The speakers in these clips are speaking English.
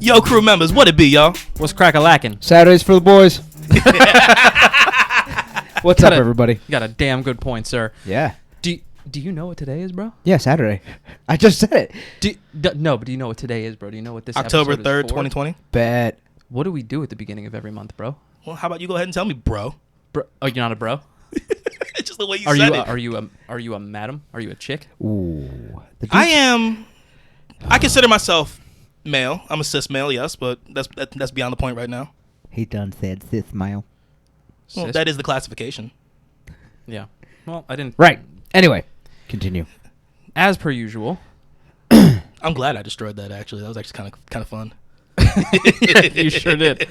Yo, crew members, what it be, y'all? What's crack-a-lackin'? Saturdays for the boys. What's up, everybody? You got a damn good point, sir. Yeah. Do you know what today is, bro? Yeah, Saturday. I just said it. No, but do you know what today is, bro? Do you know what this October episode 3rd, is for? 2020. Bet. What do we do at the beginning of every month, bro? Well, how about you go ahead and tell me, bro? Bro, oh, you're not a bro? It's just the way you said it. Are you a madam? Are you a chick? Ooh. I am. I consider myself male. I'm a cis male, yes, but that's beyond the point right now. He done said cis male. Well, Cis? that is the classification. Yeah. Well, I didn't. Right. Anyway, continue. As per usual. I'm glad I destroyed that. Actually, that was actually kind of fun. You sure did.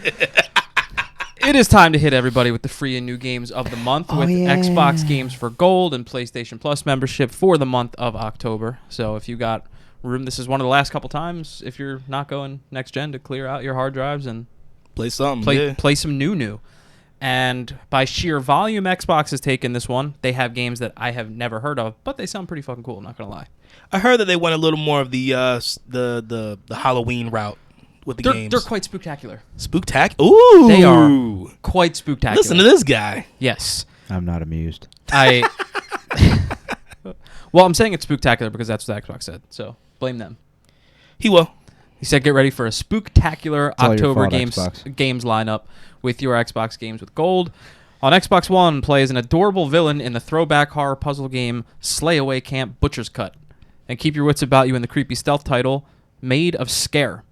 It is time to hit everybody with the free and new games of the month with Xbox games for gold and PlayStation Plus membership for the month of October. So if you got room, this is one of the last couple times if you're not going next gen to clear out your hard drives and Play something. play some new. And by sheer volume, Xbox has taken this one. They have games that I have never heard of, but they sound pretty fucking cool. I'm not gonna lie. I heard that they went a little more of the Halloween route with the games. They're quite spectacular. Spooktacular. Ooh, They are quite spectacular. Listen to this guy. Yes. I'm not amused. Well, I'm saying it's spooktacular because that's what Xbox said. So blame them. He will. He said get ready for a spooktacular all your October fault, games Xbox. lineup with your Xbox games with gold. On Xbox One, play as an adorable villain in the throwback horror puzzle game Slay Away Camp Butcher's Cut. And keep your wits about you in the creepy stealth title Made of Scare.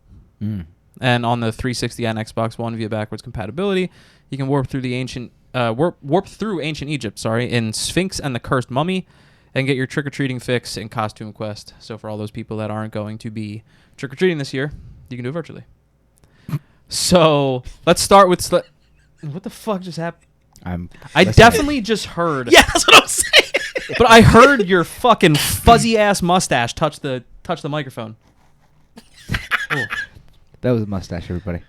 And on the 360 and Xbox One via backwards compatibility, you can warp through ancient Egypt, in Sphinx and the Cursed Mummy, and get your trick-or-treating fix in Costume Quest. So for all those people that aren't going to be trick-or-treating this year, you can do it virtually. So let's start with... what the fuck just happened? I definitely just heard... Yeah, that's what I'm saying. But I heard your fucking fuzzy-ass mustache touch the microphone. Ooh. That was a mustache, everybody.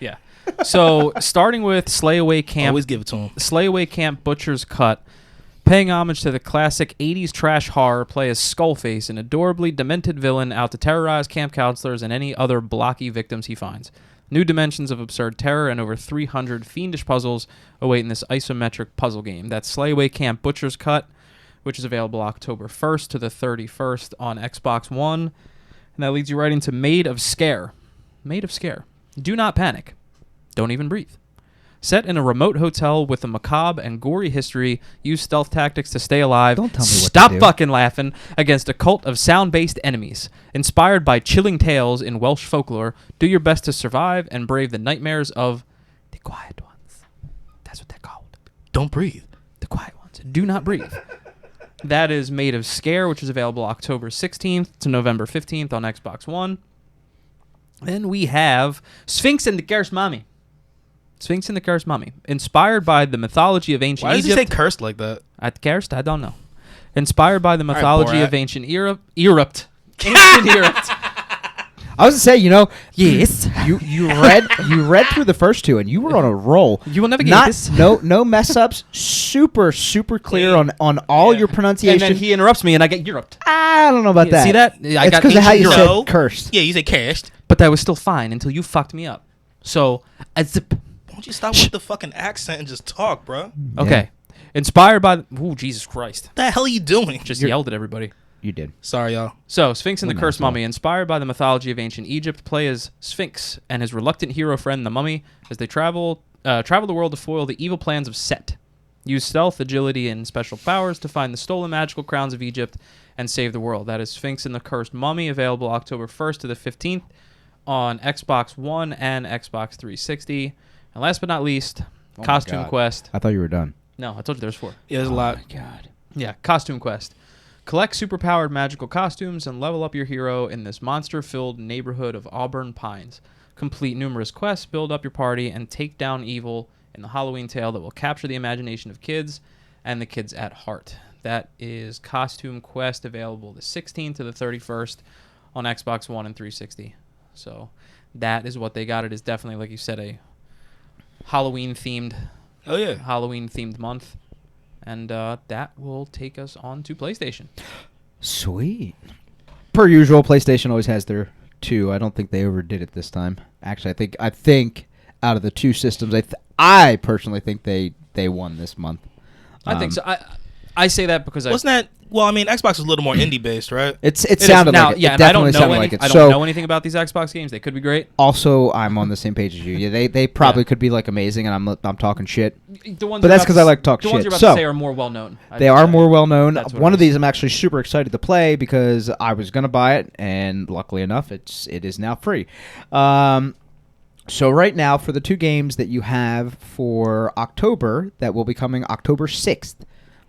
Yeah. So, starting with Slay Away Camp. Always give it to him. Slay Away Camp Butcher's Cut. Paying homage to the classic 80s trash horror, play as Skullface, an adorably demented villain out to terrorize camp counselors and any other blocky victims he finds. New dimensions of absurd terror and over 300 fiendish puzzles await in this isometric puzzle game. That's Slay Away Camp Butcher's Cut, which is available October 1st to the 31st on Xbox One. And that leads you right into Made of Scare. Made of Scare. Do not panic. Don't even breathe. Set in a remote hotel with a macabre and gory history, use stealth tactics to stay alive. Don't tell me what Stop to do. fucking laughing against a cult of sound-based enemies. Inspired by chilling tales in Welsh folklore, do your best to survive and brave the nightmares of the quiet ones. That's what they're called. Don't breathe. The quiet ones. Do not breathe. That is Made of Scare, which is available October 16th to November 15th on Xbox One. Then we have Sphinx and the Cursed Mummy. Sphinx and the Cursed Mummy. Inspired by the mythology of ancient Why does Egypt. he say cursed like that? Cursed? I don't know. Inspired by the mythology Borat. of ancient Egypt. Ancient Egypt. I was to say, Yes. you read through the first two, and you were on a roll. You will never get this. No mess ups. Super clear on all your And pronunciation. then he interrupts me and I get Europe. I don't know about that. See that? I It's got because of how you ancient said Europe. cursed. Yeah, you say cursed. But that was still fine until you fucked me up. So, Why don't you stop with the fucking accent and just talk, bro? What okay. Inspired by... Ooh, Jesus Christ. the hell are you doing? Just yelled at everybody. You did. Sorry, y'all. So, Sphinx and the Well, Cursed no, Mummy. Inspired by the mythology of ancient Egypt, play as Sphinx and his reluctant hero friend, the Mummy, as they travel the world to foil the evil plans of Set. Use stealth, agility, and special powers to find the stolen magical crowns of Egypt and save the world. That is Sphinx and the Cursed Mummy, available October 1st to the 15th on Xbox One and Xbox 360. And last but not least, my Costume God. Quest. I thought you were done. No, I told you there's 4. Yeah, there's a lot. Oh, my God. Yeah, Costume Quest. Collect superpowered magical costumes and level up your hero in this monster-filled neighborhood of Auburn Pines. Complete numerous quests, build up your party, and take down evil in the Halloween tale that will capture the imagination of kids and the kids at heart. That is Costume Quest, available the 16th to the 31st on Xbox One and 360. So that is what they got. It is definitely, like you said, a Halloween-themed Oh, yeah. Halloween-themed month. And that will take us on to PlayStation. Sweet. Per usual, PlayStation always has their 2. I don't think they overdid it this time. Actually, I think out of the two systems, I personally think they won this month. I think so. I say that because Wasn't that? Well, I mean, Xbox is a little more indie based, right? It sounded now, like it. Yeah, It and I don't definitely know sounded any, like it. I So don't know anything about these Xbox games. They could be great. also, I'm on the same page as you. Yeah, they probably could be like amazing, and I'm talking shit. The ones But you're that's about 'cause to I like to talk The ones shit. you're about So, to say are more well known. They are more well known. That's what One it of is. these I'm actually super excited to play because I was gonna buy it, and luckily enough, it is now free. So right now, for the two games that you have for October, that will be coming October 6th,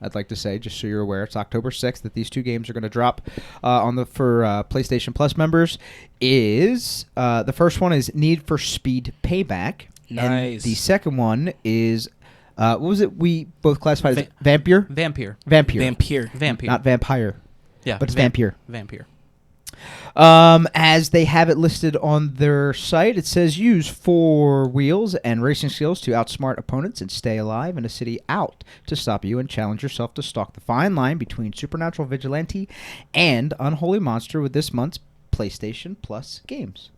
I'd like to say, just so you're aware, it's October 6th that these two games are going to drop for PlayStation Plus members. The first one is Need for Speed Payback. Nice. And the second one is what was it? We both classified as Vampire. Vampire. Not vampire. Yeah, but it's Vampire. Vampire. As they have it listed on their site, it says use 4 wheels and racing skills to outsmart opponents and stay alive in a city out to stop you and challenge yourself to stalk the fine line between supernatural vigilante and unholy monster with this month's PlayStation Plus games.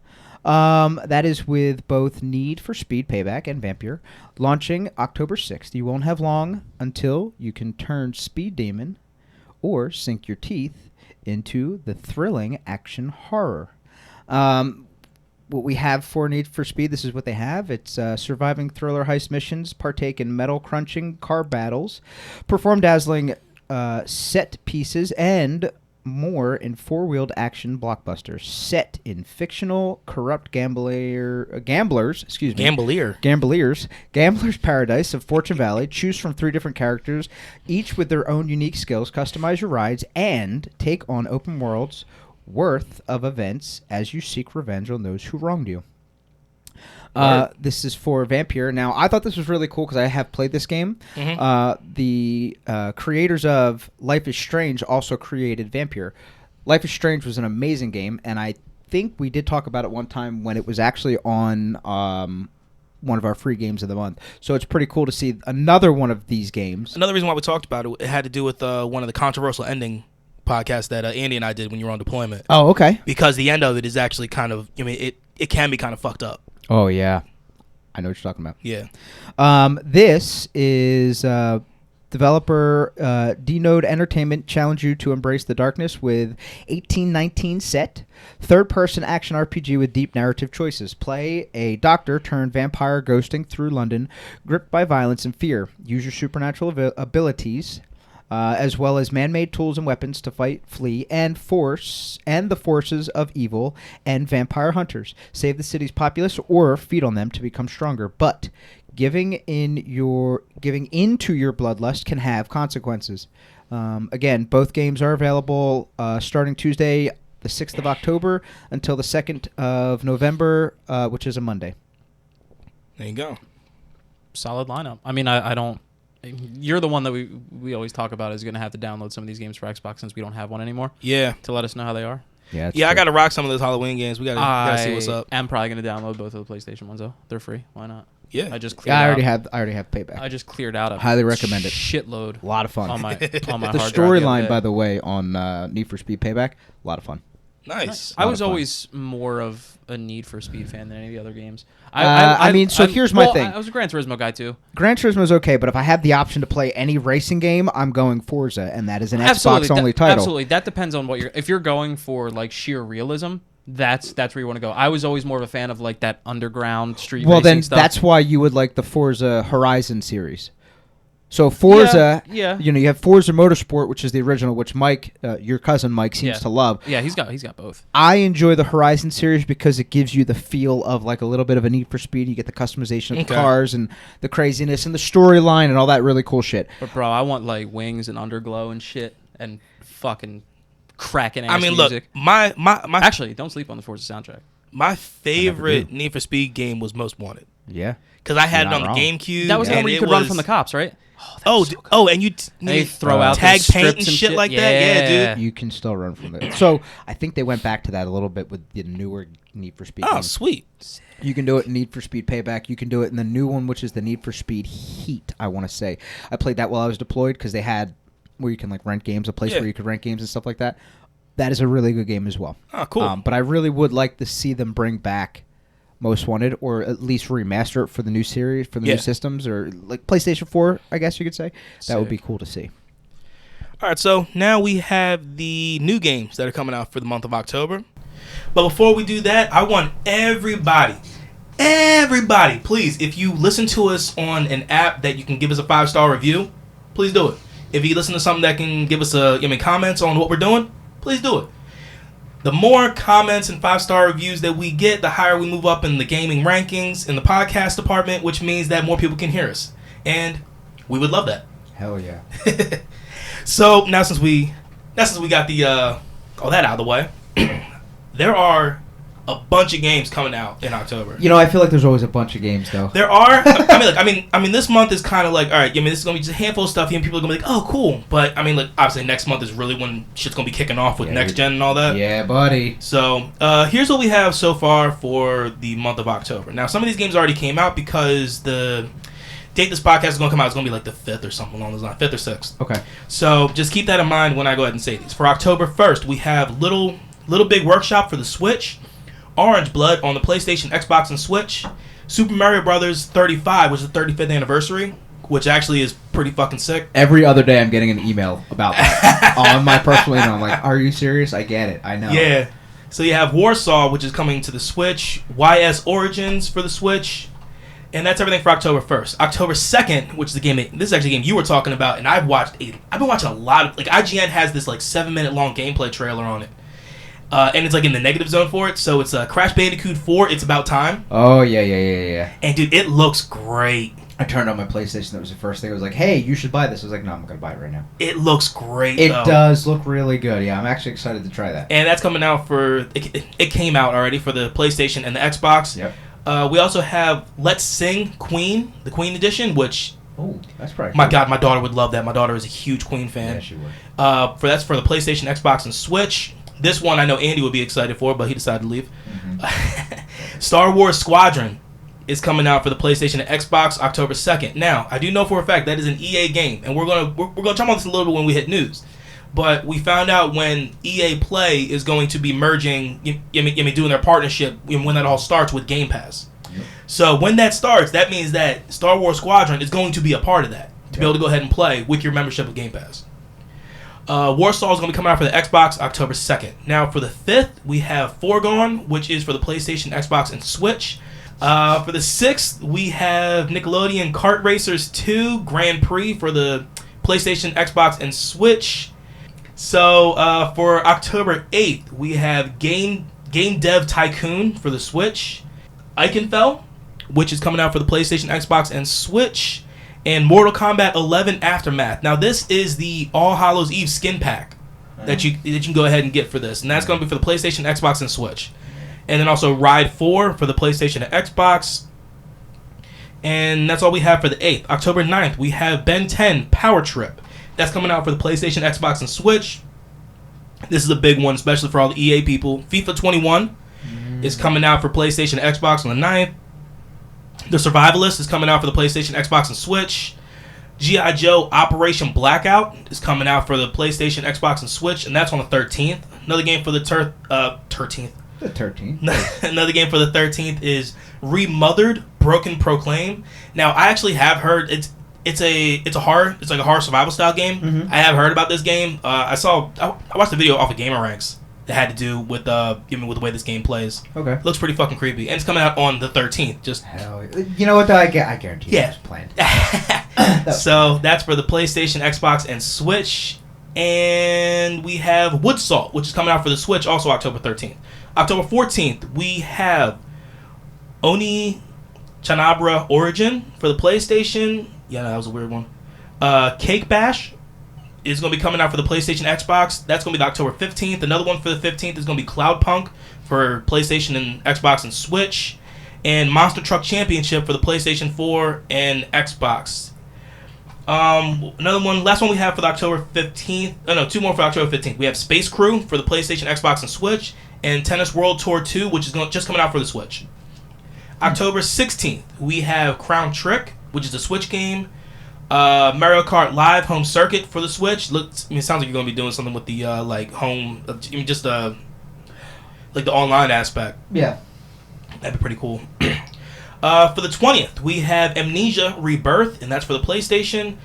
That is with both Need for Speed Payback and Vampire, launching October 6th. You won't have long until you can turn Speed Demon or sink your teeth into the thrilling action horror. What we have for Need for Speed, this is what they have. It's surviving thriller heist missions, partake in metal-crunching car battles, perform dazzling set pieces, and more in 4-wheeled action blockbusters set in fictional corrupt gamblers paradise of Fortune Valley. Choose from 3 different characters, each with their own unique skills. Customize your rides and take on open worlds worth of events as you seek revenge on those who wronged you. This is for Vampire. Now, I thought this was really cool because I have played this game. Mm-hmm. The creators of Life is Strange also created Vampire. Life is Strange was an amazing game, and I think we did talk about it one time when it was actually on one of our free games of the month. So it's pretty cool to see another one of these games. Another reason why we talked about it had to do with one of the controversial ending podcasts that Andy and I did when you were on deployment. Oh, okay. Because the end of it is actually kind of, I mean, it can be kind of fucked up. Oh, yeah. I know what you're talking about. Yeah. This is developer D-Node Entertainment challenge you to embrace the darkness with 1819 set. Third-person action RPG with deep narrative choices. Play a doctor turned vampire ghosting through London, gripped by violence and fear. Use your supernatural abilities as well as man-made tools and weapons to fight, flee, and the forces of evil and vampire hunters. Save the city's populace or feed on them to become stronger. But giving into your bloodlust can have consequences. Again, both games are available starting Tuesday, the 6th of October, until the 2nd of November, which is a Monday. There you go. Solid lineup. I mean, I don't... You're the one that we always talk about is going to have to download some of these games for Xbox since we don't have one anymore. Yeah. To let us know how they are. Yeah, I got to rock some of those Halloween games. We got to see what's up. I'm probably going to download both of the PlayStation ones though. They're free. Why not? Yeah. I already have Payback. I just cleared out a highly recommend it. Shitload. A lot of fun. On my the hard drive storyline, by the way, on Need for Speed Payback, a lot of fun. Nice. I was always more of a Need for Speed fan than any of the other games. Here's my thing. I was a Gran Turismo guy too. Gran Turismo is okay, but if I have the option to play any racing game, I'm going Forza, and that is an Xbox-only title. Absolutely, that depends on what you're. If you're going for like sheer realism, that's where you want to go. I was always more of a fan of like that underground street racing stuff. That's why you would like the Forza Horizon series. So Forza, you have Forza Motorsport, which is the original, which Mike, your cousin Mike, seems to love. Yeah, he's got both. I enjoy the Horizon series because it gives you the feel of like a little bit of a Need for Speed. You get the customization of the cars and the craziness and the storyline and all that really cool shit. But bro, I want like wings and underglow and shit and fucking cracking ass music. Look, my actually, don't sleep on the Forza soundtrack. My favorite Need for Speed game was Most Wanted. Yeah. Because I had it on the GameCube. That was the one where you could run from the cops, right? And you they throw out tag paint and shit shit like that. Yeah, dude. You can still run from it. So I think they went back to that a little bit with the newer Need for Speed. Oh, games. Sweet. You can do it in Need for Speed Payback. You can do it in the new one, which is the Need for Speed Heat, I want to say. I played that while I was deployed because they had where you can like rent games, a place where you could rent games and stuff like that. That is a really good game as well. Oh, cool. But I really would like to see them bring back Most Wanted, or at least remaster it for the new series, for the new systems, or like PlayStation 4, I guess you could say. That would be cool to see. All right, so now we have the new games that are coming out for the month of October. But before we do that, I want everybody, please, if you listen to us on an app that you can give us a 5-star review, please do it. If you listen to something that can give us comments on what we're doing, please do it. The more comments and 5-star reviews that we get, the higher we move up in the gaming rankings in the podcast department, which means that more people can hear us. And we would love that. Hell yeah. So now since we got the all that out of the way, there are a bunch of games coming out in October. I feel like there's always a bunch of games though. There are. I mean, this month is kind of like, all right. This is gonna be just a handful of stuff, and people are gonna be like, oh, cool. But obviously next month is really when shit's gonna be kicking off with next gen and all that. Yeah, buddy. So here's what we have so far for the month of October. Now, some of these games already came out because the date this podcast is gonna come out is gonna be like the 5th or something along those lines, 5th or 6th. Okay. So just keep that in mind when I go ahead and say these. For October 1st, we have Little Big Workshop for the Switch. Orange Blood on the PlayStation, Xbox, and Switch. Super Mario Brothers 35, which is the 35th anniversary, which actually is pretty fucking sick. Every other day I'm getting an email about that on my personal email. I'm like, are you serious? I get it. I know. Yeah. So you have Warsaw, which is coming to the Switch. YS Origins for the Switch. And that's everything for October 1st. October 2nd, which is the game this is actually a game you were talking about, and I've been watching a lot of, IGN has this 7-minute long gameplay trailer on it. And it's in the negative zone for it. So it's Crash Bandicoot 4, It's About Time. Oh, yeah. And dude, it looks great. I turned on my PlayStation. That was the first thing. I was like, hey, you should buy this. I was like, no, I'm not going to buy it right now. It looks great, It though. does look really good. Yeah, I'm actually excited to try that. And that's coming out it came out already for the PlayStation and the Xbox. Yep. We also have Let's Sing Queen, the Queen Edition, which... Oh, that's probably my God, my daughter would love that. My daughter is a huge Queen fan. Yeah, she would. That's for the PlayStation, Xbox, and Switch. This one I know Andy would be excited for, but he decided to leave. Mm-hmm. Star Wars Squadron is coming out for the PlayStation and Xbox October 2nd. Now, I do know for a fact that is an EA game, and we're gonna talk about this a little bit when we hit news. But we found out when EA Play is going to be merging, doing their partnership when that all starts with Game Pass. Yep. So when that starts, that means that Star Wars Squadron is going to be a part of that to be able to go ahead and play with your membership of Game Pass. Warsaw is going to be coming out for the Xbox October 2nd. Now, for the 5th, we have Foregone, which is for the PlayStation, Xbox, and Switch. For the 6th, we have Nickelodeon Kart Racers 2 Grand Prix for the PlayStation, Xbox, and Switch. So, for October 8th, we have Game Dev Tycoon for the Switch. Eichenfeld, which is coming out for the PlayStation, Xbox, and Switch. And Mortal Kombat 11 Aftermath. Now, this is the All Hallows Eve skin pack that you can go ahead and get for this. And that's going to be for the PlayStation, Xbox, and Switch. And then also Ride 4 for the PlayStation and Xbox. And that's all we have for the 8th. October 9th, we have Ben 10 Power Trip. That's coming out for the PlayStation, Xbox, and Switch. This is a big one, especially for all the EA people. FIFA 21 is coming out for PlayStation and Xbox on the 9th. The Survivalist is coming out for the PlayStation, Xbox, and Switch. G.I. Joe Operation Blackout is coming out for the PlayStation, Xbox, and Switch, and that's on the 13th. Another game for the 13th. The 13th. Another game for the 13th is Remothered Broken Proclaim. Now, I actually have heard it's like a horror survival style game. Mm-hmm. I have heard about this game. I watched the video off of Gamer Ranks that had to do with with the way this game plays. Okay. Looks pretty fucking creepy. And it's coming out on the 13th. Just hell, you know what though? I guarantee you it's planned. So that's for the PlayStation, Xbox, and Switch. And we have Woodsalt, which is coming out for the Switch, also October 13th. October 14th, we have Oni Chanabra Origin for the PlayStation. Yeah, that was a weird one. Cake Bash is going to be coming out for the PlayStation, Xbox. That's going to be October 15th. Another one for the 15th is going to be Cloudpunk for PlayStation and Xbox and Switch. And Monster Truck Championship for the PlayStation 4 and Xbox. Last one we have for the October 15th. Oh, no, two more for October 15th. We have Space Crew for the PlayStation, Xbox, and Switch. And Tennis World Tour 2, which is just coming out for the Switch. October 16th, we have Crown Trick, which is a Switch game. Mario Kart Live Home Circuit for the Switch. It sounds like you're going to be doing something with the home, just like the online aspect. Yeah. That'd be pretty cool. For the 20th, we have Amnesia Rebirth, and that's for the PlayStation.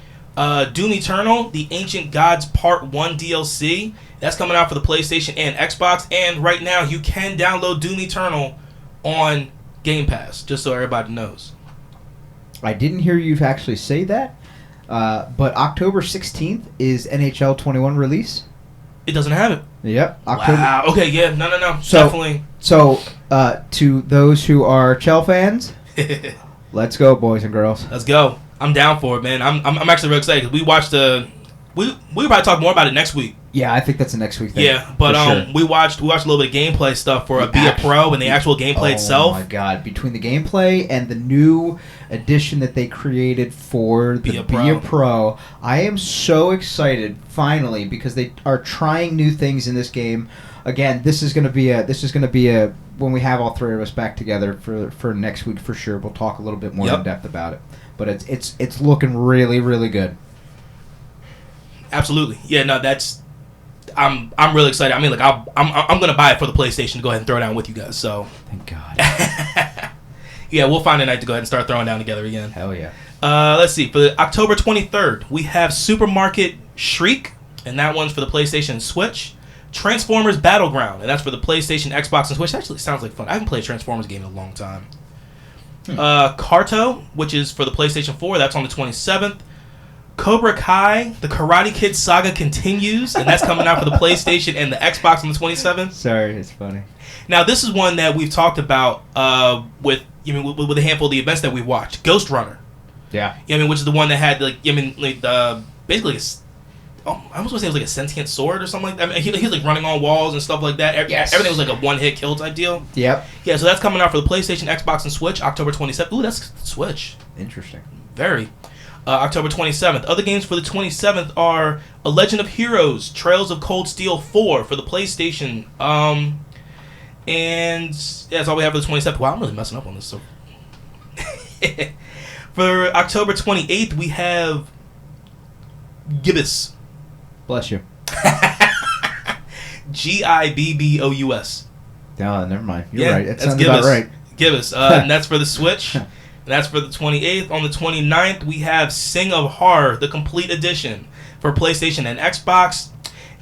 Doom Eternal, The Ancient Gods Part 1 DLC. That's coming out for the PlayStation and Xbox. And right now, you can download Doom Eternal on Game Pass, just so everybody knows. I didn't hear you actually say that, but October 16th is NHL 21 release. It doesn't have it. Yep. October. Wow. Okay, yeah. No. So, definitely. So, to those who are Chell fans, let's go, boys and girls. Let's go. I'm down for it, man. I'm actually real excited because we watched we probably talk more about it next week. Yeah, I think that's a next week thing. Yeah, but sure. we watched a little bit of gameplay stuff for Be a Pro and the actual gameplay itself. Oh my god! Between the gameplay and the new edition that they created for the Be a Pro, I am so excited finally because they are trying new things in this game. Again, this is going to be a when we have all three of us back together for next week for sure. We'll talk a little bit more in depth about it. But it's looking really, really good. Absolutely, yeah. No, I'm really excited. I mean, like I'm gonna buy it for the PlayStation to go ahead and throw down with you guys. So thank God. Yeah, we'll find a night to go ahead and start throwing down together again. Hell yeah. Let's see. For the October 23rd, we have Supermarket Shriek, and that one's for the PlayStation and Switch. Transformers Battleground, and that's for the PlayStation, Xbox, and Switch. That actually sounds like fun. I haven't played a Transformers game in a long time. Carto, which is for the PlayStation 4, that's on the 27th. Cobra Kai, the Karate Kid saga continues, and that's coming out for the PlayStation and the Xbox on the 27th. Sorry, it's funny. Now, this is one that we've talked about with a handful of the events that we've watched. Ghost Runner. Yeah. Which is the one that had basically I was going to say it was like a sentient sword or something like that. I mean, he was like running on walls and stuff like that. Yes. Everything was like a one-hit kill type deal. Yep. Yeah, so that's coming out for the PlayStation, Xbox, and Switch, October 27th. Ooh, that's Switch. Interesting. Very. October 27th. Other games for the 27th are A Legend of Heroes, Trails of Cold Steel 4 for the PlayStation. And yeah, that's all we have for the 27th. Wow, I'm really messing up on this. So. For October 28th, we have Gibbous. Bless you. Gibbous. No, never mind. You're right. It sounds Gibbous. about right. Gibbous. And that's for the Switch. And that's for the 28th. On the 29th, we have Sing of Horror, the complete edition for PlayStation and Xbox.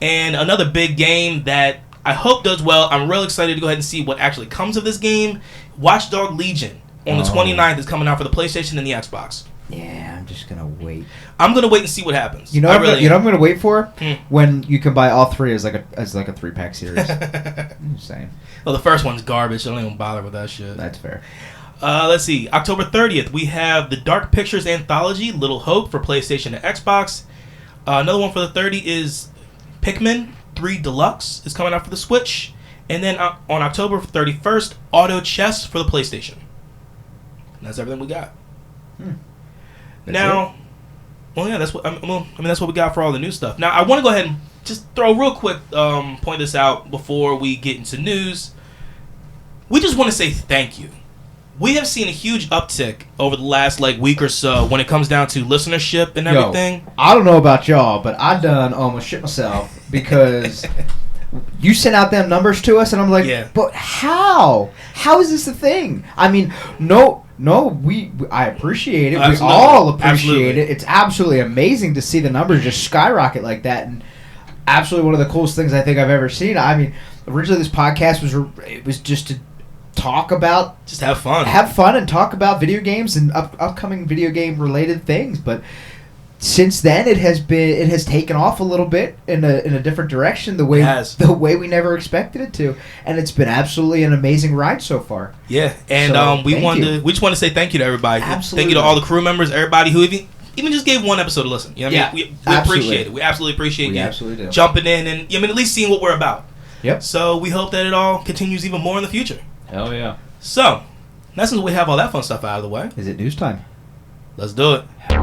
And another big game that I hope does well. I'm real excited to go ahead and see what actually comes of this game. Watch Dog Legion on the 29th is coming out for the PlayStation and the Xbox. Yeah, I'm just gonna wait. I'm gonna wait and see what happens. You know what I'm gonna wait for? Hmm. When you can buy all three as like a 3-pack series. I'm just saying. Well, the first one's garbage. So I don't even bother with that shit. That's fair. Let's see. October 30th, we have the Dark Pictures Anthology, Little Hope for PlayStation and Xbox. Another one for the 30th is Pikmin 3 Deluxe is coming out for the Switch. And then on October 31st, Auto Chess for the PlayStation. And that's everything we got. Now, well, yeah, that's what that's what we got for all the new stuff. Now, I want to go ahead and just throw real quick, point this out before we get into news. We just want to say thank you. We have seen a huge uptick over the last week or so when it comes down to listenership and everything. Yo, I don't know about y'all, but I done almost shit myself because you sent out them numbers to us, and I'm like, yeah. But how? How is this a thing? I mean, no, I appreciate it. Absolutely. We all appreciate it. It's absolutely amazing to see the numbers just skyrocket like that, and absolutely one of the coolest things I think I've ever seen. I mean, originally this podcast was just to talk about, just have fun, and talk about video games and upcoming video game related things. But since then, it has taken off a little bit in a different direction, the way we never expected it to, and it's been absolutely an amazing ride so far. Yeah, and so, we just want to say thank you to everybody. Absolutely. Thank you to all the crew members, everybody who even just gave one episode to listen. You know what I mean? We appreciate it. We absolutely appreciate you absolutely do. Jumping in and at least seeing what we're about. Yep. So we hope that it all continues even more in the future. Hell yeah. So, now since we have all that fun stuff out of the way, is it news time? Let's do it. I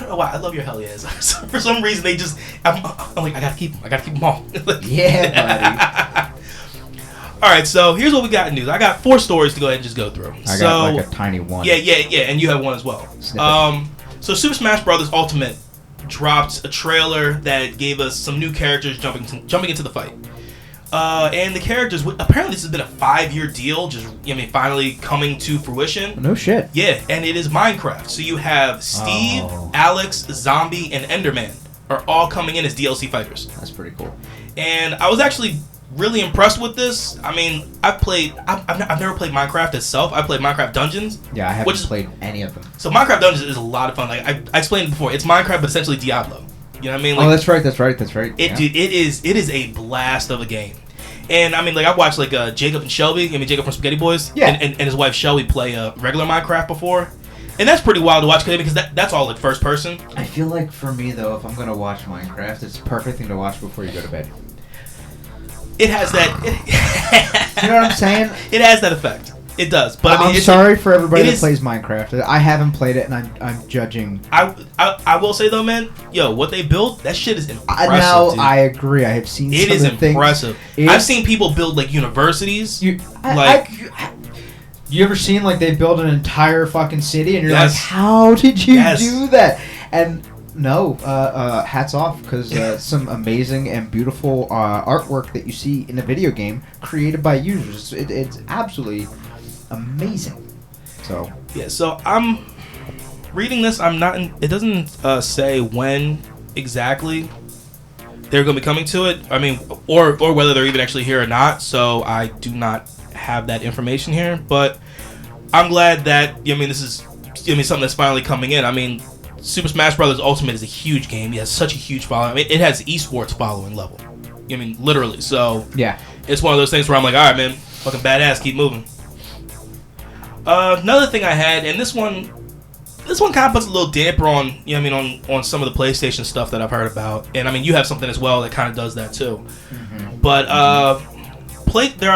don't know why I love your hell yeahs. For some reason, I'm like, I gotta keep them all. Yeah, buddy. All right, so here's what we got in news. I got 4 stories to go ahead and just go through. I got like a tiny one. Yeah, and you have one as well. So Super Smash Bros. Ultimate dropped a trailer that gave us some new characters jumping into the fight. And the characters, apparently this has been a 5-year deal, just finally coming to fruition. No shit. Yeah, and it is Minecraft. So you have Steve, Alex, Zombie, and Enderman are all coming in as DLC fighters. That's pretty cool. And I was actually really impressed with this. I mean, I've never played Minecraft itself. I played Minecraft Dungeons. Yeah, I haven't played any of them. So Minecraft Dungeons is a lot of fun. Like I explained it before, it's Minecraft but essentially Diablo. You know what I mean? Like, that's right. Dude, it is a blast of a game. And I mean, like I watched like Jacob and Shelby. Jacob from Spaghetti Boys. Yeah. And his wife Shelby play regular Minecraft before. And that's pretty wild to watch because that's all like first person. I feel like for me though, if I'm gonna watch Minecraft, it's a perfect thing to watch before you go to bed. It has that. You know what I'm saying? It has that effect. It does. But I mean, I'm sorry for everybody that plays Minecraft. I haven't played it, and I'm judging. I will say though, man, what they built, that shit is impressive. Now dude. I agree. I have seen. It is impressive. I've seen people build like universities. You ever seen like they build an entire fucking city, and you're Yes. like, how did you Yes. do that? And no, hats off, because some amazing and beautiful artwork that you see in a video game created by users. It's absolutely amazing. So yeah, so I'm reading this. I'm not. It doesn't say when exactly they're going to be coming to it. I mean, or whether they're even actually here or not. So I do not have that information here. But I'm glad that this is something that's finally coming in. I mean, Super Smash Bros. Ultimate is a huge game. It has such a huge following. I mean, it has esports following level. Literally. So yeah, it's one of those things where I'm like, all right, man, fucking badass, keep moving. Another thing I had, and this one kind of puts a little damper on, on some of the PlayStation stuff that I've heard about. And I mean, you have something as well that kind of does that too. Mm-hmm. But there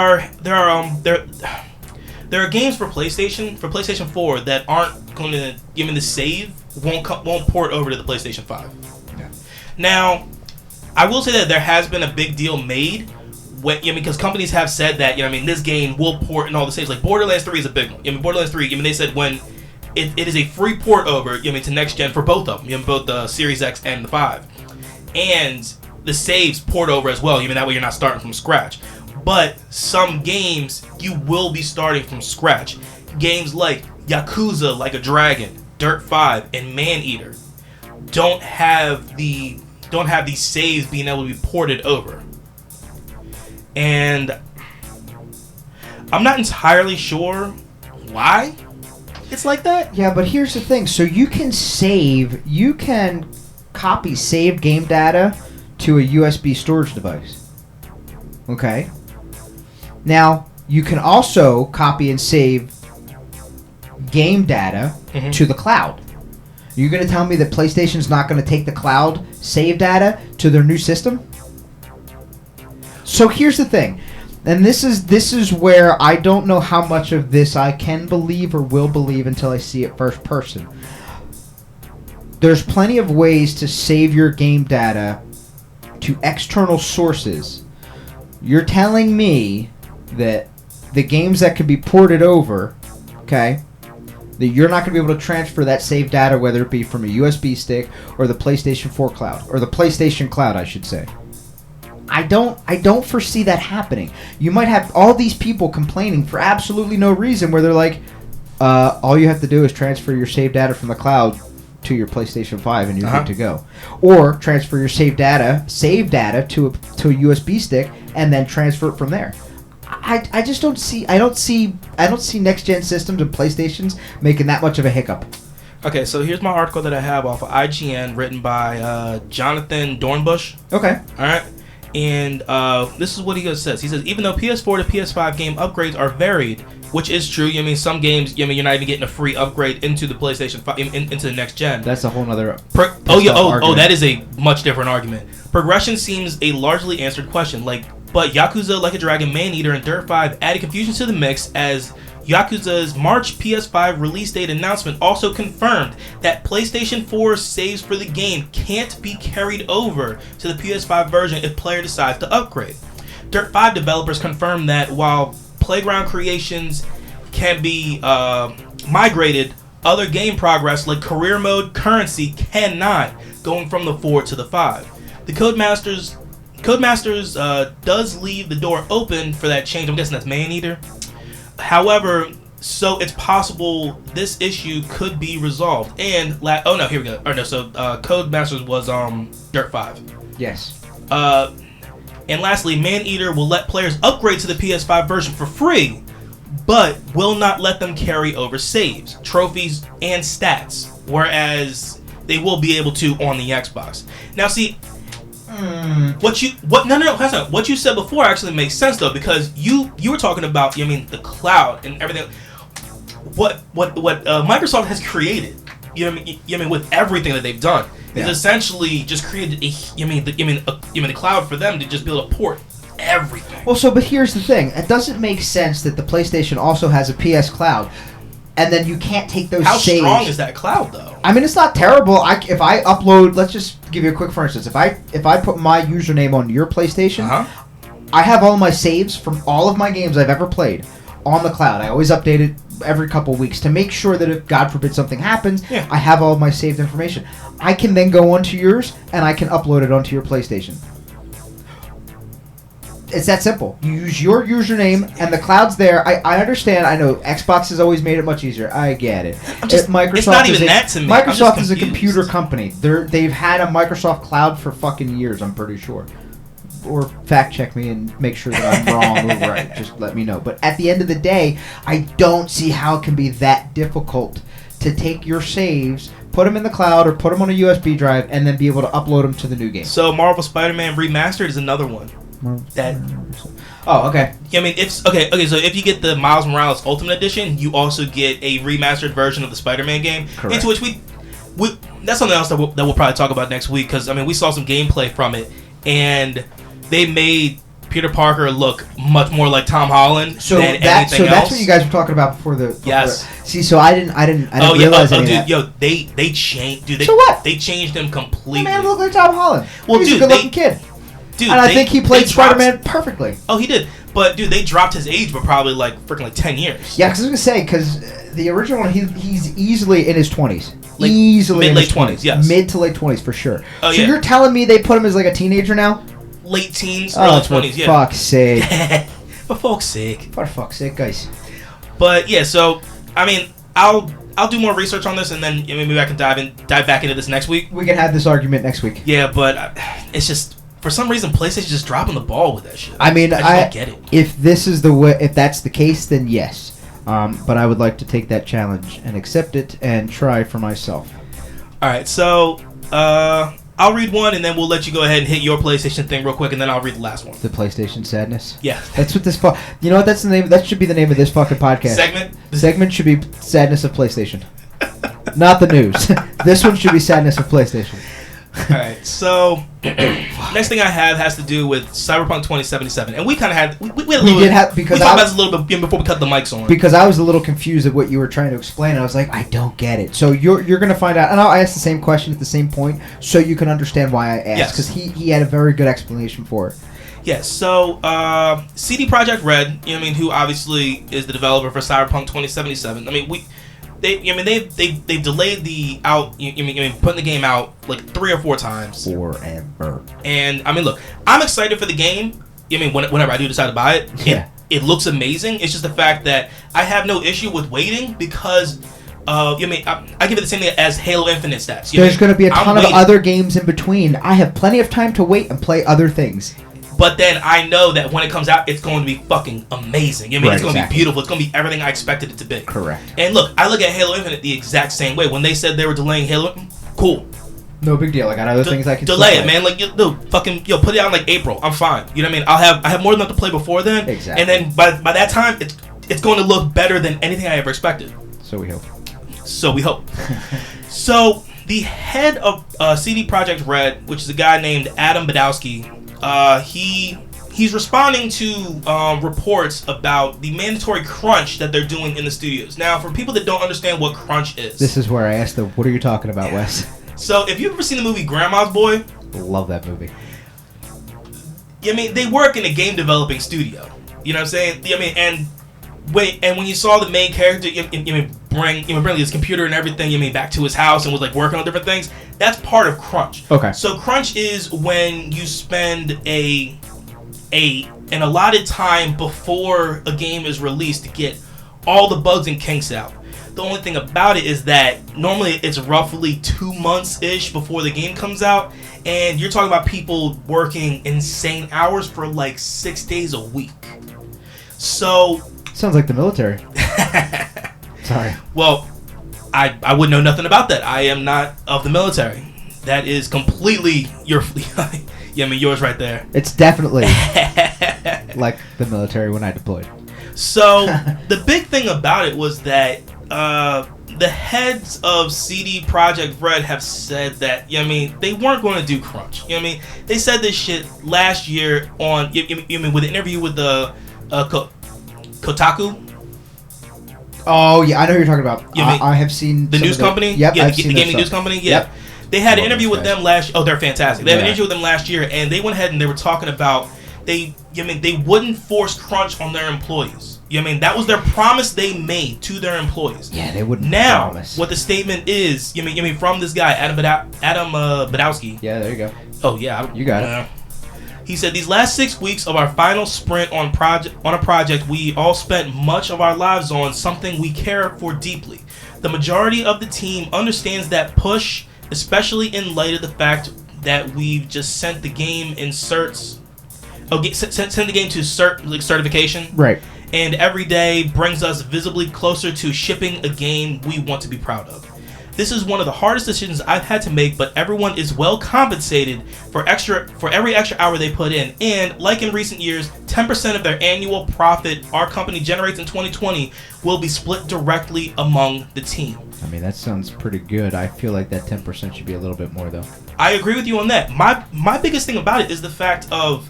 are games for PlayStation 4 that aren't going to the save won't port over to the PlayStation 5. Yeah. Now, I will say that there has been a big deal made because companies have said that this game will port in all the saves. Like Borderlands 3 is a big one. Borderlands 3. They said when it is a free port over to next gen for both of them. Both the Series X and the 5, and the saves port over as well. That way you're not starting from scratch. But some games you will be starting from scratch. Games like Yakuza Like a Dragon, Dirt 5, and Maneater don't have these saves being able to be ported over. And I'm not entirely sure why it's like that. Yeah, but here's the thing. So you can copy saved game data to a USB storage device. Okay? Now, you can also copy and save game data to the cloud. You're going to tell me that PlayStation's not going to take the cloud save data to their new system? So here's the thing, and this is where I don't know how much of this I can believe or will believe until I see it first person. There's plenty of ways to save your game data to external sources. You're telling me that the games that can be ported over, okay, that you're not going to be able to transfer that save data, whether it be from a USB stick or the PlayStation 4 cloud, or the PlayStation cloud, I should say. I don't foresee that happening. You might have all these people complaining for absolutely no reason, where they're like, all you have to do is transfer your save data from the cloud to your PlayStation 5 and you're good to go. Or transfer your save data to a USB stick and then transfer it from there. I just don't see next gen systems and PlayStations making that much of a hiccup. Okay, so here's my article that I have off of IGN, written by Jonathan Dornbush. Okay. All right. And this is what he says. He says, even though PS4 to PS5 game upgrades are varied, which is true. Some games, you're not even getting a free upgrade into the PlayStation 5, into the next gen. That's a whole nother. That is a much different argument. Progression seems a largely answered question. But Yakuza Like a Dragon, Maneater, and Dirt 5 added confusion to the mix, as Yakuza's March PS5 release date announcement also confirmed that PlayStation 4 saves for the game can't be carried over to the PS5 version if player decides to upgrade. Dirt 5 developers confirmed that while playground creations can be migrated, other game progress like career mode currency cannot, going from the 4 to the 5. The Codemasters does leave the door open for that change. I'm guessing that's Maneater. However, so it's possible this issue could be resolved. And here we go. So Codemasters was Dirt 5. Yes. And lastly, Maneater will let players upgrade to the PS5 version for free, but will not let them carry over saves, trophies, and stats, whereas they will be able to on the Xbox. Now, see, what you said before actually makes sense though, because you were talking about the cloud and everything. What Microsoft has created, with everything that they've done, is essentially just created the cloud for them to just be able to port everything. Well, but here's the thing: it doesn't make sense that the PlayStation also has a PS Cloud, and then you can't take those saves. How strong is that cloud, though? I mean, it's not terrible. If I upload, let's just give you a quick for instance. If I put my username on your PlayStation, I have all my saves from all of my games I've ever played on the cloud. I always update it every couple weeks to make sure that if God forbid something happens, I have all of my saved information. I can then go onto yours and I can upload it onto your PlayStation. It's that simple. You use your username and the cloud's there. I understand. I know Xbox has always made it much easier. I get it. Microsoft it's not even that to me. Microsoft is a computer company. They've had a Microsoft Cloud for fucking years, I'm pretty sure. Or fact check me and make sure that I'm wrong or right. Just let me know. But at the end of the day, I don't see how it can be that difficult to take your saves, put them in the cloud, or put them on a USB drive, and then be able to upload them to the new game. So Marvel Spider-Man Remastered is another one. Oh, okay. So if you get the Miles Morales Ultimate Edition, you also get a remastered version of the Spider-Man game. Correct. Into which we that's something else that we'll probably talk about next week, because we saw some gameplay from it, and they made Peter Parker look much more like Tom Holland than anything else. So that's what you guys were talking about before the. Yes. See, so I didn't realize any of that. Yo, they changed, dude. So what? They changed him completely. The man looked like Tom Holland. Well, He's a good-looking kid. Dude, and I think he played Spider-Man perfectly. Oh, he did. But dude, they dropped his age by probably like 10 years. Yeah, because I was gonna say, because the original one, he's easily in his 20s. Late 20s, yes. Mid to late 20s for sure. Oh, so you're telling me they put him as like a teenager now? Late teens, early 20s, yeah. For fuck's sake. For fuck's sake. For fuck's sake, guys. But yeah, so I'll do more research on this, and then maybe I can dive back into this next week. We can have this argument next week. Yeah, but it's just, for some reason, PlayStation's just dropping the ball with that shit. I mean, I just don't get it. If this is the way, if that's the case, then yes. But I would like to take that challenge and accept it and try for myself. All right, so I'll read one, and then we'll let you go ahead and hit your PlayStation thing real quick, and then I'll read the last one. The PlayStation sadness. Yeah, that's what this. You know what? That's the name. That should be the name of this fucking podcast. Segment should be sadness of PlayStation, not the news. This one should be sadness of PlayStation. All right, so next thing I have has to do with Cyberpunk 2077, and we kind of had we talked about this a little bit before we cut the mics on, because I was a little confused at what you were trying to explain, and I was like, I don't get it. So you're gonna find out, and I'll ask the same question at the same point, so you can understand why I asked, because he had a very good explanation for it. Yes, so CD Projekt Red, who obviously is the developer for Cyberpunk 2077. They've delayed the putting the game out like 3 or 4 times. Forever. And look, I'm excited for the game. Whenever I do decide to buy it, yeah, it looks amazing. It's just the fact that I have no issue with waiting, because I give it the same thing as Halo Infinite stats. There's going to be a ton of other games in between. I have plenty of time to wait and play other things. But then I know that when it comes out, it's going to be fucking amazing. It's going to be beautiful. It's going to be everything I expected it to be. Correct. And look, I look at Halo Infinite the exact same way. When they said they were delaying Halo, cool. No big deal. I got other things I can delay it, man. Like, put it out in like April. I'm fine. You know what I mean? I have more than enough to play before then. Exactly. And then by that time, it's going to look better than anything I ever expected. So we hope. So the head of CD Projekt Red, which is a guy named Adam Badowski, he's responding to reports about the mandatory crunch that they're doing in the studios. Now, for people that don't understand what crunch is, this is where I asked them, what are you talking about, Wes? So, if you've ever seen the movie Grandma's Boy, love that movie. they work in a game developing studio. You know what I'm saying? And when you saw the main character, bring his computer and everything, back to his house and was like working on different things. That's part of crunch. Okay. So crunch is when you spend an allotted time before a game is released to get all the bugs and kinks out. The only thing about it is that normally it's roughly 2 months-ish before the game comes out, and you're talking about people working insane hours for like 6 days a week. So sounds like the military. Sorry. Well, I would know nothing about that. I am not of the military. That is completely yours right there. It's definitely like the military when I deployed. So the big thing about it was that the heads of CD Projekt Red have said that they weren't going to do crunch. They said this shit last year on with an interview with the Kotaku. Oh yeah, I know who you're talking about. I have seen the news company. Yep, yeah, I've the seen gaming news company. Yeah, yep. They had an interview with them last. Oh, they're fantastic. They had an interview with them last year, and they went ahead and they were talking about they wouldn't force crunch on their employees. That was their promise they made to their employees. Yeah, they wouldn't. Now, promise. what the statement is, from this guy Adam Badowski. Yeah, there you go. Oh yeah, you got it. He said, these last 6 weeks of our final sprint on a project we all spent much of our lives on, something we care for deeply. The majority of the team understands that push, especially in light of the fact that we've just sent the game in sent the game to certification. Right. And every day brings us visibly closer to shipping a game we want to be proud of. This is one of the hardest decisions I've had to make, but everyone is well compensated for every extra hour they put in. And like in recent years, 10% of their annual profit our company generates in 2020 will be split directly among the team. I mean, that sounds pretty good. I feel like that 10% should be a little bit more, though. I agree with you on that. My biggest thing about it is the fact of,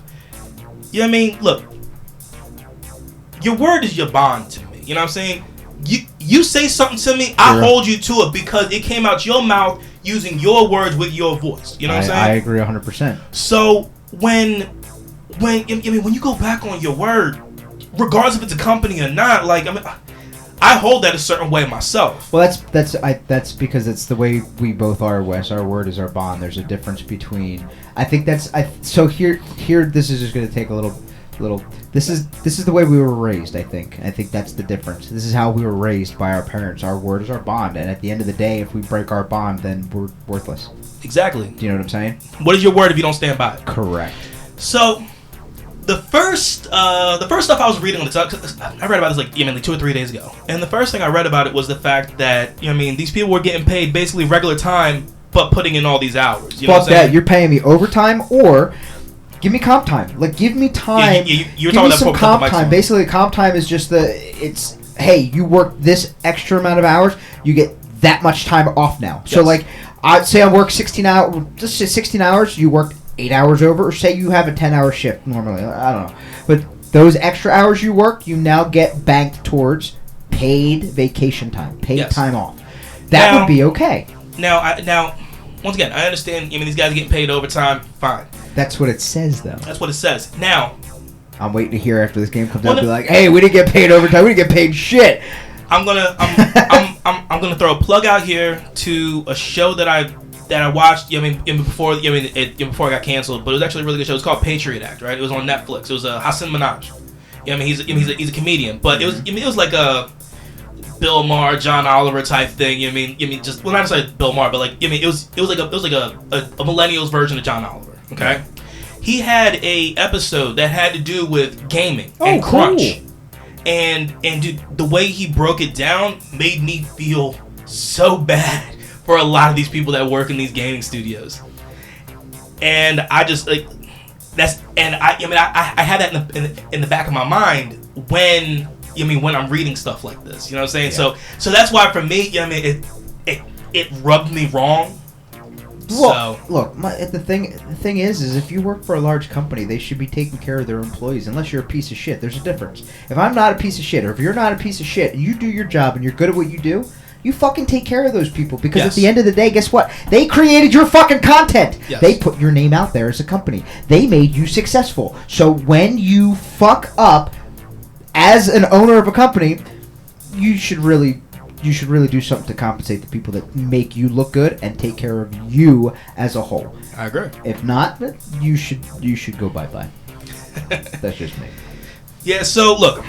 look, your word is your bond to me. You know what I'm saying? You say something to me, I hold you to it because it came out your mouth using your words with your voice. You know what I'm saying? I agree 100%. So when you go back on your word, regardless if it's a company or not, I hold that a certain way myself. Well, that's because it's the way we both are, Wes. Our word is our bond. There's a difference between. I think so here. This is just going to take a little. This is the way we were raised. I think that's the difference. This is how we were raised by our parents. Our word is our bond, and at the end of the day, if we break our bond, then we're worthless. Exactly. Do you know what I'm saying? What is your word if you don't stand by it? Correct. So the first stuff I was reading on the talk, I read about this like 2 or 3 days ago, and the first thing I read about it was the fact that these people were getting paid basically regular time, but putting in all these hours. Fuck that! You're paying me overtime or. Give me comp time. Give me time. You're give me some comp time. Basically, comp time is just hey, you work this extra amount of hours, you get that much time off now. Yes. So, I'd say I work 16 hours, just say 16 hours, you work 8 hours over, or say you have a 10-hour shift normally. I don't know. But those extra hours you work, you now get banked towards paid vacation time, paid time off. That would be okay. Now, once again, I understand, these guys are getting paid overtime, fine. That's what it says, though. That's what it says. Now, I'm waiting to hear after this game comes out. Be like, "Hey, we didn't get paid overtime. We didn't get paid shit." I'm gonna throw a plug out here to a show that I watched. Before I got canceled, but it was actually a really good show. It's called Patriot Act. Right? It was on Netflix. It was Hassan Minhaj. He's a comedian, but it was like a Bill Maher, John Oliver type thing. Not necessarily Bill Maher, but it was like a millennials version of John Oliver. Okay, he had a episode that had to do with gaming and crunch, cool. and dude, the way he broke it down made me feel so bad for a lot of these people that work in these gaming studios, and I just I had that in the back of my mind when I'm reading stuff like this. You know what I'm saying? Yeah. So that's why for me, it rubbed me wrong. Well, look, the thing is if you work for a large company, they should be taking care of their employees. Unless you're a piece of shit, there's a difference. If I'm not a piece of shit, or if you're not a piece of shit, and you do your job and you're good at what you do, you fucking take care of those people, because Yes. at the end of the day, guess what? They created your fucking content. Yes. They put your name out there as a company. They made you successful. So when you fuck up as an owner of a company, you should really do something to compensate the people that make you look good and take care of you as a whole. I agree. If not, you should go bye-bye. That's just me. Yeah, so look,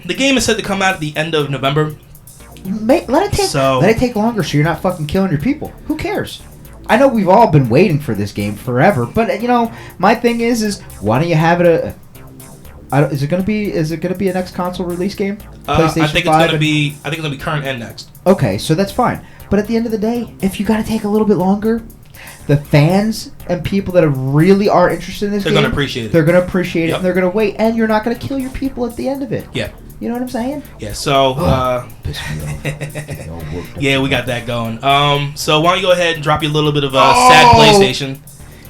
the game is set to come out at the end of November. Let it take longer so you're not fucking killing your people. Who cares? I know we've all been waiting for this game forever, but my thing is why don't you have it is it gonna be a next console release game? PlayStation I think 5 it's gonna be current and next. Okay, so that's fine. But at the end of the day, if you gotta take a little bit longer, the fans and people that really are interested in this game, They're gonna appreciate it. They're gonna appreciate it, Yep. and they're gonna wait, and you're not gonna kill your people at the end of it. Yeah. You know what I'm saying? Yeah, so Piss me off. They all worked up yeah, we to got that going. So why don't you go ahead and drop you a little bit of sad PlayStation,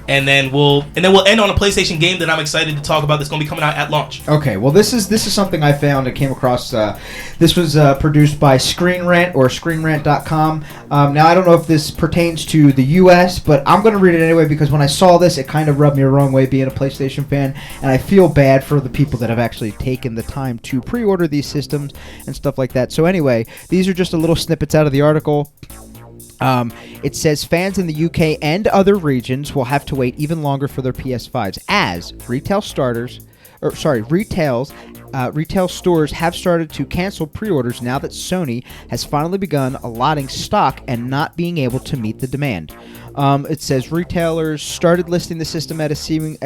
and then we'll end on a PlayStation game that I'm excited to talk about that's going to be coming out at launch. Okay, well this is something I found. I came across. This was produced by Screen Rant or ScreenRant.com. Now I don't know if this pertains to the U.S., but I'm going to read it anyway because when I saw this, it kind of rubbed me the wrong way being a PlayStation fan, and I feel bad for the people that have actually taken the time to pre-order these systems and stuff like that. So anyway, these are just a little snippets out of the article. It says fans in the UK and other regions will have to wait even longer for their PS5s as retail stores have started to cancel pre-orders now that Sony has finally begun allotting stock and not being able to meet the demand. It says retailers started listing the system at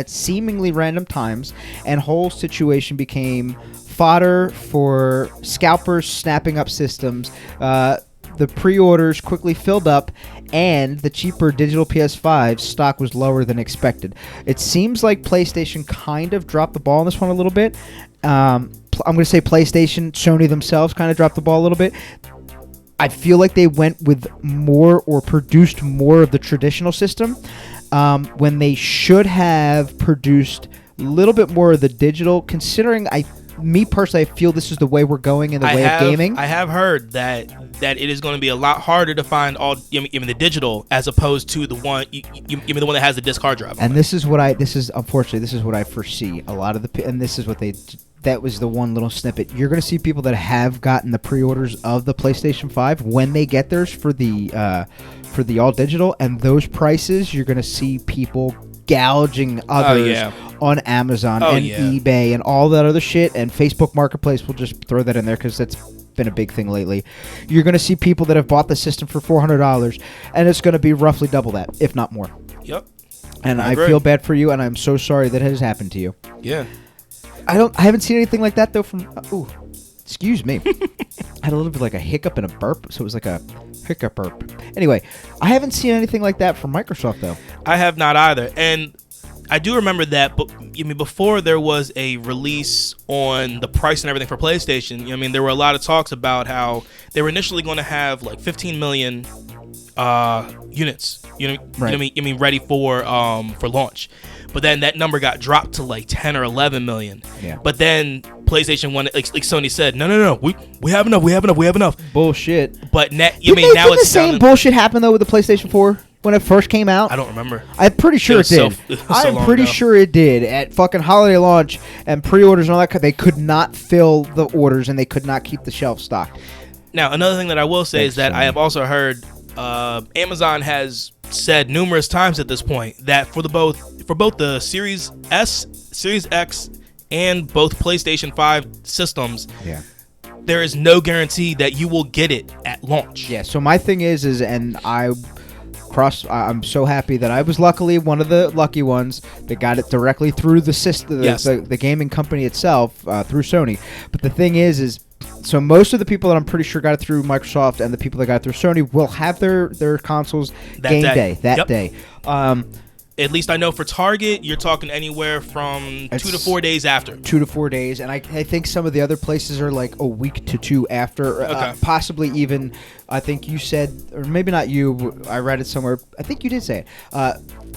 seemingly random times, and whole situation became fodder for scalpers snapping up systems. The pre-orders quickly filled up, and the cheaper digital PS5 stock was lower than expected. It seems like PlayStation kind of dropped the ball on this one a little bit. I'm going to say PlayStation, Sony themselves kind of dropped the ball a little bit. I feel like they went with more or produced more of the traditional system when they should have produced a little bit more of the digital, considering me personally, I feel this is the way we're going in the way of gaming. I have heard that it is going to be a lot harder to find even the digital as opposed to the one the one that has the disc hard drive. And this is what I foresee. A lot of that was the one little snippet. You're going to see people that have gotten the pre-orders of the PlayStation 5 when they get theirs for the all digital, and those prices you're going to see people gouging others on Amazon and eBay and all that other shit, and Facebook Marketplace will just throw that in there because that's been a big thing lately. You're going to see people that have bought the system for $400, and it's going to be roughly double that, if not more. Yep. And I feel bad for you, and I'm so sorry that it has happened to you. Yeah. I haven't seen anything like that though from excuse me. I had a little bit like a hiccup and a burp, so it was like a hiccup burp. Anyway, I haven't seen anything like that from Microsoft though. I have not either. And I do remember that, but before there was a release on the price and everything for PlayStation, there were a lot of talks about how they were initially going to have like 15 million units, ready for launch. But then that number got dropped to like 10 or 11 million. Yeah. But then PlayStation wanted, like Sony said, no, we have enough. Bullshit. But now didn't it's the same bullshit happen though with the PlayStation 4 when it first came out? I don't remember. I'm pretty sure it did. I'm pretty sure it did at fucking holiday launch and pre-orders and all that. They could not fill the orders and they could not keep the shelf stocked. Now another thing that I will say is that I have also heard Amazon has said numerous times at this point that for both the Series S, Series X, and both PlayStation 5 systems, there is no guarantee that you will get it at launch. Yeah. So my thing is, and I'm so happy that I was luckily one of the lucky ones that got it directly through the system, the gaming company itself, through Sony. But the thing is. So most of the people that I'm pretty sure got it through Microsoft and the people that got it through Sony will have their consoles game day that day. At least I know for Target, you're talking anywhere from 2 to 4 days after. 2 to 4 days, and I think some of the other places are like a week to two after. Possibly even, I think you said, or maybe not you, I read it somewhere, I think you did say it,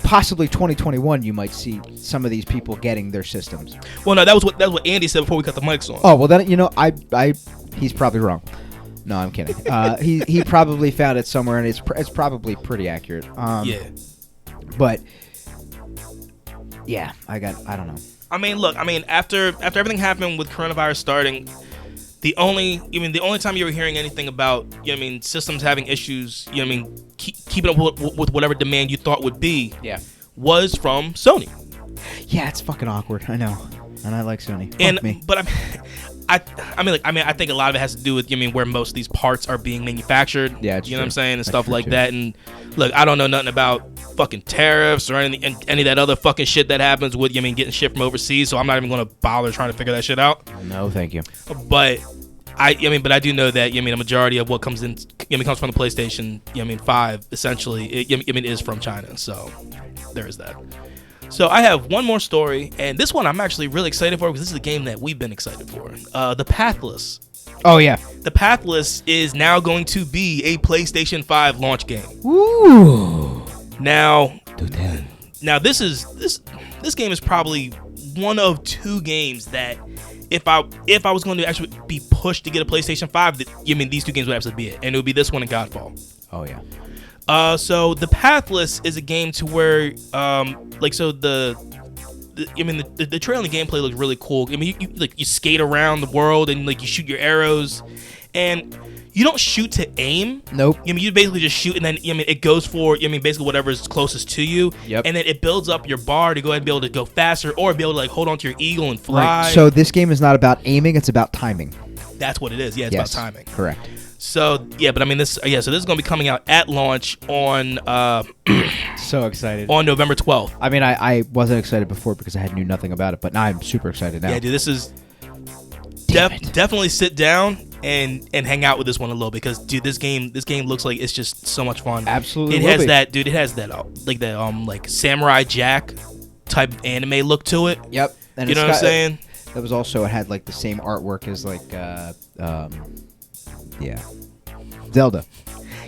possibly 2021 you might see some of these people getting their systems. Well, no, that was what Andy said before we cut the mics on. Oh, well then, he's probably wrong. No, I'm kidding. He probably found it somewhere, and it's probably pretty accurate. Yeah. But yeah, I don't know. I mean, look. I mean, after everything happened with coronavirus starting, the only time you were hearing anything about, systems having issues, keeping up with whatever demand you thought would be, was from Sony. Yeah, it's fucking awkward. I know, and I like Sony. And Fuck me. but I think a lot of it has to do with where most of these parts are being manufactured. Yeah, it's you know what I'm true. saying, and That's stuff true, like too. that. And look, I don't know nothing about fucking tariffs or any of that other fucking shit that happens with getting shit from overseas. So I'm not even gonna bother trying to figure that shit out. No, thank you. But I do know that a majority of what comes in comes from the PlayStation 5 essentially is from China. So there is that. So I have one more story, and this one I'm actually really excited for because this is a game that we've been excited for. The Pathless. Oh yeah. The Pathless is now going to be a PlayStation 5 launch game. Ooh. Now this game is probably one of two games that if I was going to actually be pushed to get a PlayStation 5, these two games would absolutely be it, and it would be this one and Godfall. Oh yeah. So the Pathless is a game to where, the trail and the gameplay looks really cool. I mean, you skate around the world and you shoot your arrows, and you don't shoot to aim. Nope. You basically just shoot, and then it goes for basically whatever is closest to you. Yep. And then it builds up your bar to go ahead and be able to go faster, or be able to hold onto your eagle and fly. Right. So this game is not about aiming; it's about timing. That's what it is. Yeah, it's about timing. Correct. So yeah, but so this is going to be coming out at launch on So excited. on November 12th. I mean, I wasn't excited before because I knew nothing about it, but now I'm super excited now. Yeah, dude, this is Damn it. definitely sit down and hang out with this one a little, because dude, this game looks like it's just so much fun. Absolutely. It will has be. that, dude. It has that like Samurai Jack type of anime look to it. Yep. And You know what I'm saying? That was also, it had like the same artwork as Zelda.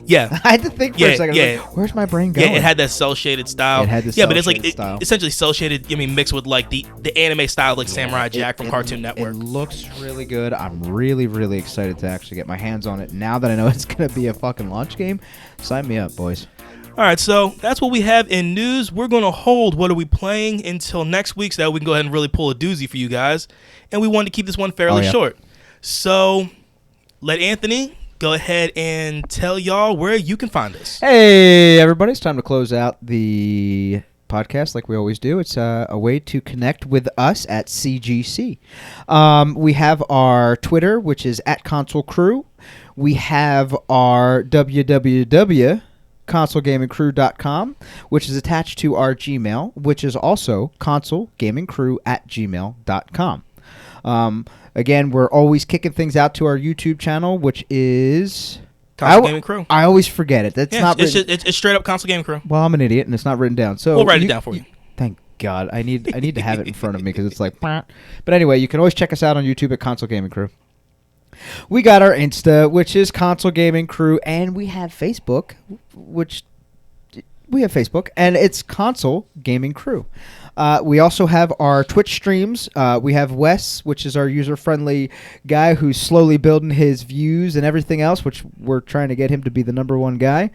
Yeah. I had to think for a second. I was like, where's my brain going? Yeah, it had that cell shaded style. It had the but it's like cel-shaded style. essentially cell shaded. Mixed with like the anime style, like Samurai Jack from Cartoon Network. It looks really good. I'm really, really excited to actually get my hands on it. Now that I know it's gonna be a fucking launch game, sign me up, boys. All right, so that's what we have in news. We're going to hold What Are We Playing until next week, so that we can go ahead and really pull a doozy for you guys. And we wanted to keep this one fairly short. So let Anthony go ahead and tell y'all where you can find us. Hey, everybody. It's time to close out the podcast like we always do. It's a way to connect with us at CGC. We have our Twitter, which is @ConsoleCrew. We have our www.consolegamingcrew.com, which is attached to our Gmail, which is also consolegamingcrew@gmail.com. Again, we're always kicking things out to our YouTube channel, which is Console Gaming Crew. I always forget it. That's not it's, written. it's straight up Console Gaming Crew. Well, I'm an idiot, and it's not written down. So We'll write it down for you. Thank God. I need to have it in front of me because it's like. But anyway, you can always check us out on YouTube at Console Gaming Crew. We got our Insta, which is Console Gaming Crew, and we have Facebook, and it's Console Gaming Crew. We also have our Twitch streams. We have Wes, which is our user-friendly guy who's slowly building his views and everything else, which we're trying to get him to be the #1 guy,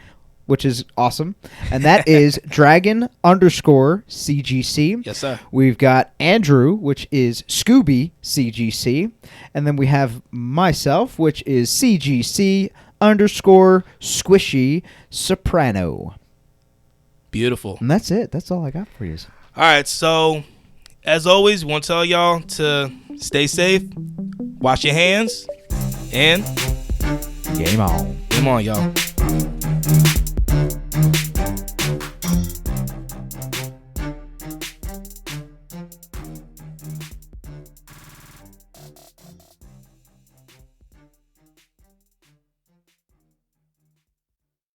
which is awesome. And that is Dragon_CGC. Yes, sir. We've got Andrew, which is Scooby CGC. And then we have myself, which is CGC_Squishy Soprano. Beautiful. And that's it. That's all I got for you. All right, so as always, we want to tell y'all to stay safe, wash your hands, and Game on. game on, y'all.